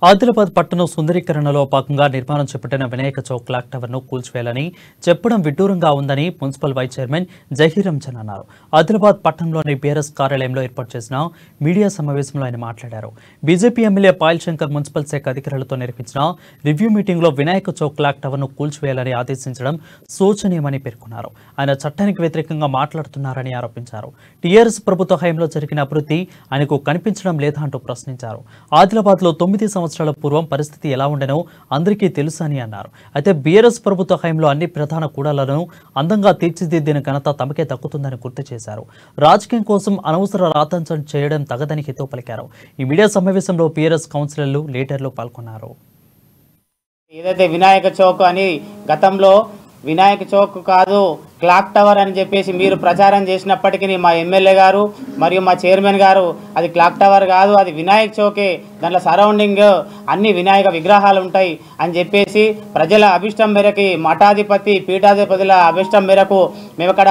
ఆదిలాబాద్ పట్టణం సుందరీకరణలో భాగంగా నిర్మాణం చేపట్టిన వినాయక చౌక్ క్లాక్ టవర్ను కూల్చివేయాలని చెప్పడం విడ్డూరంగా ఉందని municipal vice chairman Zaheer Ramzan అన్నారు. ఆదిలాబాద్ పట్టణంలోని బీఆర్ఎస్ కార్యాలయంలో ఏర్పాటు చేసిన మీడియా సమావేశంలో ఆయన మాట్లాడారు. BJP MLA Payal Shankar municipal శాఖ అధికారులతో నిర్వహించిన రివ్యూ మీటింగ్లో వినాయక చౌక్ క్లాక్ టవర్ను కూల్చివేయాలని ఆదేశించడం శోచనీయమని పేర్కొన్నారు. ఆయన చట్టానికి వ్యతిరేకంగా మాట్లాడుతున్నారని ఆరోపించారు. టీఆర్ఎస్ ప్రభుత్వ హయాంలో జరిగిన అభివృద్ధి ఆయనకు కనిపించడం లేదా అంటూ ప్రశ్నించారు. ఆదిలాబాద్లో 9 సంవత్సరాల పూర్వం పరిస్థితి ఎలా ఉండేనో అందరికీ తెలుసని అన్నారు. అయితే బీఆర్ఎస్ ప్రభుత్వ హయాంలో అన్ని ప్రధాన కూడళ్లను అందంగా తీర్చిదిద్దిన ఘనత తమకే దక్కుతుందని గుర్తు చేశారు. రాజకీయం కోసం అనవసర రాతంచం చేయడం తగదని హితవు పలికారు. ఈ మీడియా సమావేశంలో బీఆర్ఎస్ కౌన్సిలర్లు, లీడర్లు పాల్గొన్నారు. ఏదైతే వినాయక చౌక్ అని గతంలో వినాయక చౌక్ కాదు క్లాక్ టవర్ అని చెప్పేసి మీరు ప్రచారం చేసినప్పటికీ మా ఎమ్మెల్యే గారు మరియు మా చైర్మన్ గారు అది క్లాక్ టవర్ కాదు, అది వినాయక చౌకే, దాంట్లో సరౌండింగ్ అన్ని వినాయక విగ్రహాలు ఉంటాయి అని చెప్పేసి ప్రజల అభిష్టం మేరకి మఠాధిపతి పీఠాధిపతుల అభిష్టం మేరకు మేము అక్కడ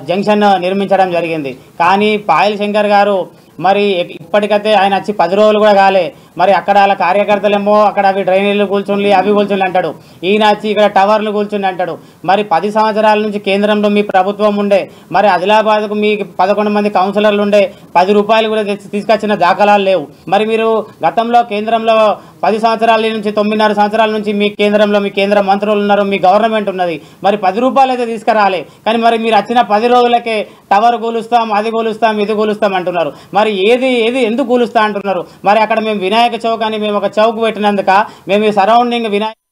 జంక్షన్ నిర్మించడం జరిగింది. కానీ పాయల్ శంకర్ గారు మరి ఇప్పటికైతే ఆయన వచ్చి 10 రోజులు కూడా కాలే, మరి అక్కడ వాళ్ళ కార్యకర్తలేమో అక్కడ అవి డ్రైనేజీలు కూల్చుండి అవి కూల్చుండి అంటాడు, ఈయన వచ్చి ఇక్కడ టవర్లు కూల్చుండి అంటాడు. మరి 10 సంవత్సరాల నుంచి కేంద్రంలో మీ ప్రభుత్వం ఉండే, మరి ఆదిలాబాద్కు మీ 11 మంది కౌన్సిలర్లు ఉండే, 10 రూపాయలు కూడా తీసుకొచ్చిన దాఖలాలు లేవు. మరి మీరు గతంలో కేంద్రంలో 10 సంవత్సరాల నుంచి 9.5 సంవత్సరాల నుంచి మీ కేంద్రంలో మీ కేంద్ర మంత్రులు ఉన్నారు, మీ గవర్నమెంట్ ఉన్నది, మరి 10 రూపాయలు అయితే తీసుకురాలే. కానీ మరి మీరు వచ్చిన 10 రోజులకే టవర్ కూలుస్తాం, అది కూలుస్తాం, ఇది కూలుస్తాం అంటున్నారు. మరి ఏది ఎందుకు కూలుస్తా అంటున్నారు? మరి అక్కడ మేము వినాయక చౌక్ అని మేము ఒక చౌక్ పెట్టినందుక మేము ఈ సరౌండింగ్ వినాయక